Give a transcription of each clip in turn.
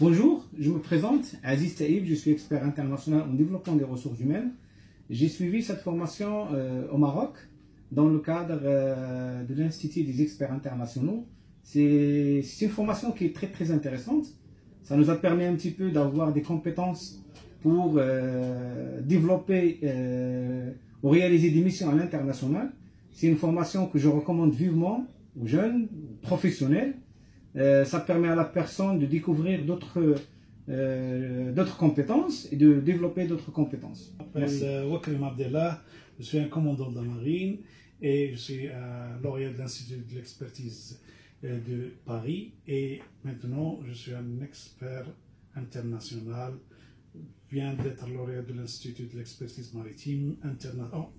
Bonjour, je me présente, Aziz Taïb, je suis expert international en développement des ressources humaines. J'ai suivi cette formation au Maroc dans le cadre de l'Institut des experts internationaux. C'est une formation qui est très intéressante. Ça nous a permis un petit peu d'avoir des compétences pour développer ou réaliser des missions à l'international. C'est une formation que je recommande vivement aux jeunes, aux professionnels. Ça permet à la personne de découvrir d'autres compétences et de développer d'autres compétences. Je m'appelle Wakrim Abdellah, je suis un commandant de la marine et je suis lauréat de l'Institut de l'expertise de Paris et maintenant je suis un expert international, je viens d'être lauréat de l'Institut de l'expertise maritime international.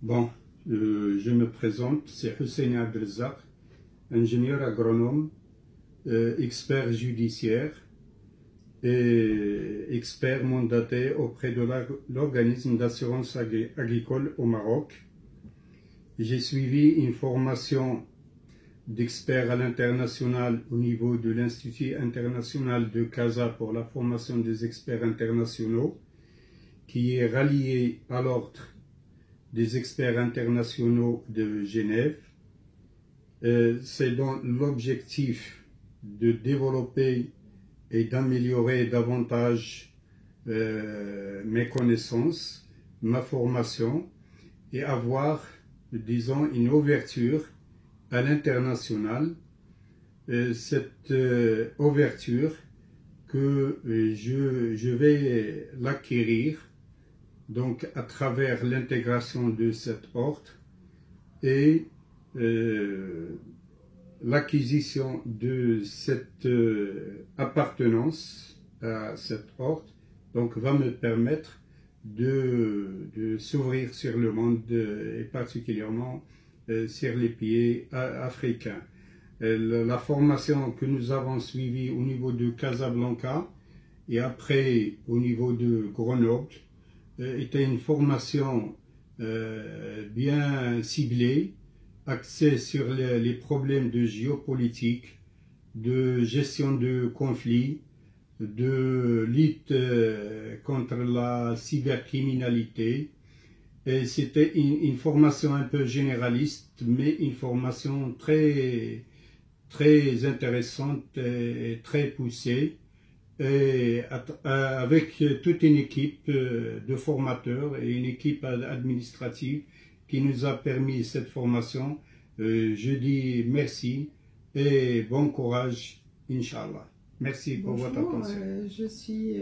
Bon, je me présente, c'est Hussein Abdelzak, ingénieur agronome, expert judiciaire et expert mandaté auprès de l'organisme d'assurance agricole au Maroc. J'ai suivi une formation d'expert à l'international au niveau de l'Institut international de Casa pour la formation des experts internationaux, qui est rallié à l'ordre des experts internationaux de Genève. C'est dans l'objectif de développer et d'améliorer davantage mes connaissances, ma formation et avoir, disons, une ouverture à l'international. Cette ouverture que je vais l'acquérir donc à travers l'intégration de cet ordre et l'acquisition de cette appartenance à cet ordre donc va me permettre de s'ouvrir sur le monde et particulièrement sur les pays africains. La formation que nous avons suivie au niveau de Casablanca et après au niveau de Grenoble était une formation bien ciblée, axée sur les problèmes de géopolitique, de gestion de conflits, de lutte contre la cybercriminalité. Et c'était une formation un peu généraliste, mais une formation très intéressante et très poussée, et avec toute une équipe de formateurs et une équipe administrative qui nous a permis cette formation. Je dis merci et bon courage, Inch'Allah. Merci pour votre attention. Je suis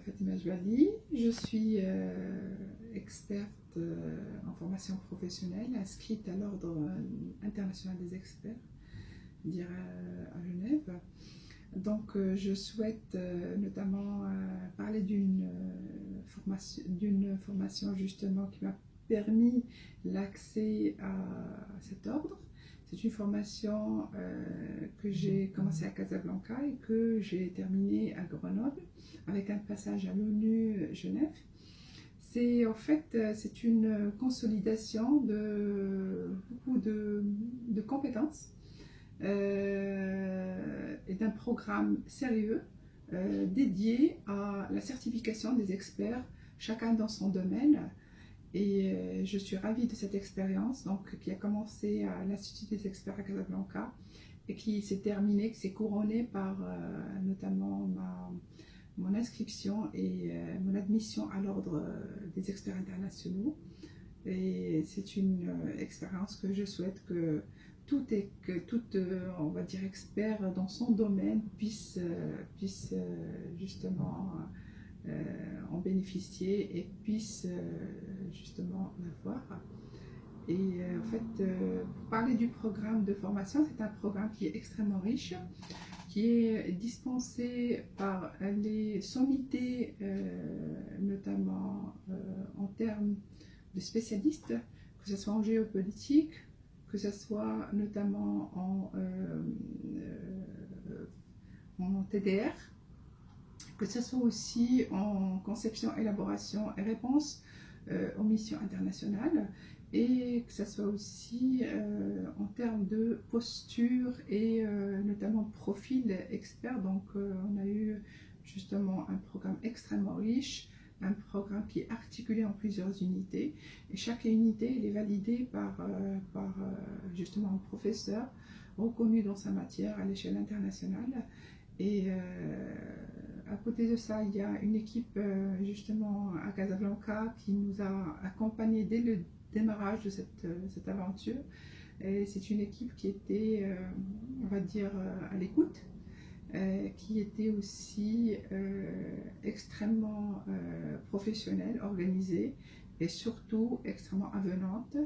Fatima Jbali, je suis experte en formation professionnelle, inscrite à l'Ordre international des experts, à Genève. Donc je souhaite notamment parler d'une formation justement qui m'a permis l'accès à cet ordre. C'est une formation que j'ai commencé à Casablanca et que j'ai terminée à Grenoble avec un passage à l'ONU Genève. C'est en fait c'est une consolidation de beaucoup de compétences et d'un programme sérieux dédié à la certification des experts, chacun dans son domaine. Et je suis ravie de cette expérience qui a commencé à l'Institut des experts à Casablanca et qui s'est terminée, qui s'est couronnée par notamment mon inscription et mon admission à l'Ordre des experts internationaux. Et c'est une expérience que je souhaite que tout on va dire, expert dans son domaine puisse justement en bénéficier et puisse justement l'avoir. Et en fait, pour parler du programme de formation, c'est un programme qui est extrêmement riche, qui est dispensé par les sommités, notamment en termes de spécialistes, que ce soit en géopolitique, que ce soit notamment en TDR, que ce soit aussi en conception, élaboration et réponse aux missions internationales. et que ce soit aussi en termes de posture et notamment profil expert. Donc on a eu justement un programme extrêmement riche, un programme qui est articulé en plusieurs unités, et chaque unité elle est validée par justement un professeur reconnu dans sa matière à l'échelle internationale. Et à côté de ça, il y a une équipe justement à Casablanca qui nous a accompagnés dès le démarrage de cette aventure. Et c'est une équipe qui était, on va dire, à l'écoute, qui était aussi extrêmement professionnelle, organisée et surtout extrêmement avenante.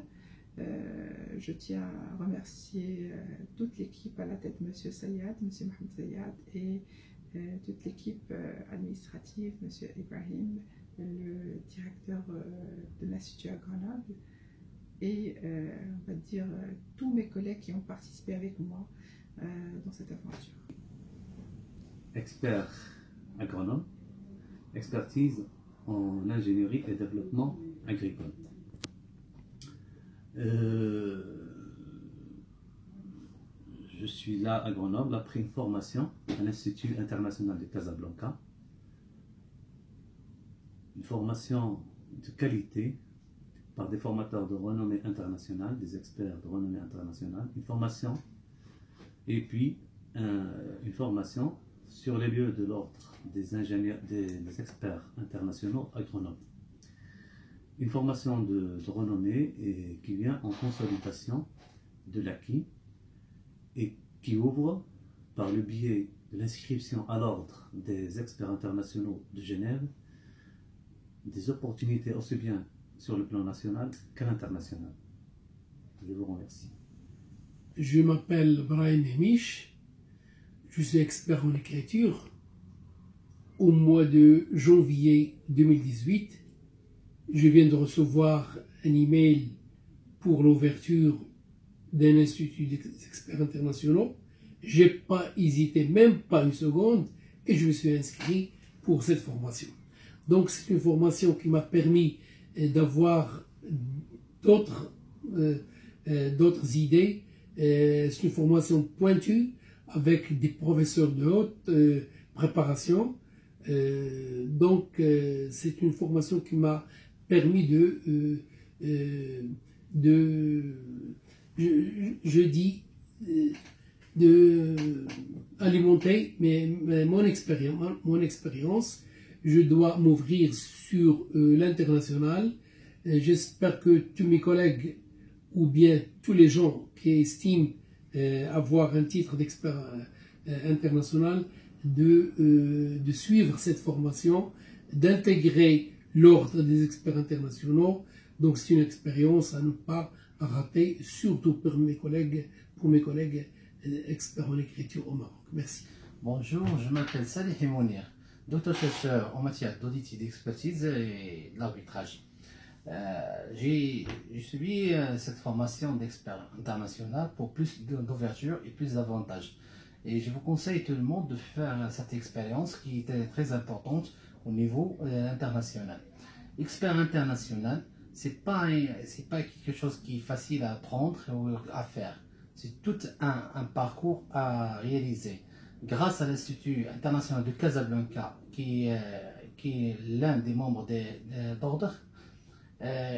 Je tiens à remercier toute l'équipe à la tête de M. Sayad, M. Mohamed Sayad, et toute l'équipe administrative, M. Ibrahim, le directeur de l'Institut à Grenoble, et on va dire tous mes collègues qui ont participé avec moi dans cette aventure. Expert agronome, expertise en ingénierie et développement agricole. Je suis là à Grenoble après une formation à l'Institut international de Casablanca. Une formation de qualité par des formateurs de renommée internationale, des experts de renommée internationale. Une formation et puis une formation sur les lieux de l'ordre des ingénieurs, des experts internationaux à Grenoble. Une formation de renommée et qui vient en consolidation de l'acquis et qui ouvre par le biais de l'inscription à l'ordre des experts internationaux de Genève des opportunités aussi bien sur le plan national qu'à l'international. Je vous remercie. Je m'appelle Brian Hemish, je suis expert en écriture. Au mois de janvier 2018, je viens de recevoir un email pour l'ouverture d'un institut d'experts internationaux. Je n'ai pas hésité, même pas une seconde, et je me suis inscrit pour cette formation. Donc c'est une formation qui m'a permis d'avoir d'autres idées. C'est une formation pointue avec des professeurs de haute préparation. Donc c'est une formation qui m'a permis alimenter mon expérience. Je dois m'ouvrir sur l'international. J'espère que tous mes collègues ou bien tous les gens qui estiment avoir un titre d'expert international de suivre cette formation, d'intégrer l'ordre des experts internationaux. Donc c'est une expérience à ne pas rater, surtout pour mes collègues experts en écriture au Maroc. Merci. Bonjour, je m'appelle Salih Mounir, docteur-chercheur en matière d'audit et d'expertise et l'arbitrage. J'ai suivi cette formation d'expert international pour plus d'ouverture et plus d'avantages. Et je vous conseille tout le monde de faire cette expérience qui était très importante au niveau international. Expert international, c'est pas quelque chose qui est facile à apprendre ou à faire. C'est tout un parcours à réaliser. Grâce à l'Institut international de Casablanca, qui est l'un des membres d'ordre,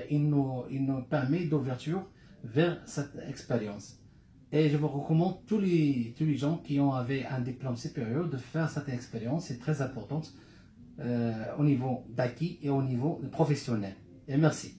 il nous permet d'ouverture vers cette expérience. Et je vous recommande tous les gens qui avaient un diplôme supérieur de faire cette expérience. C'est très importante au niveau d'acquis et au niveau professionnel. Et merci.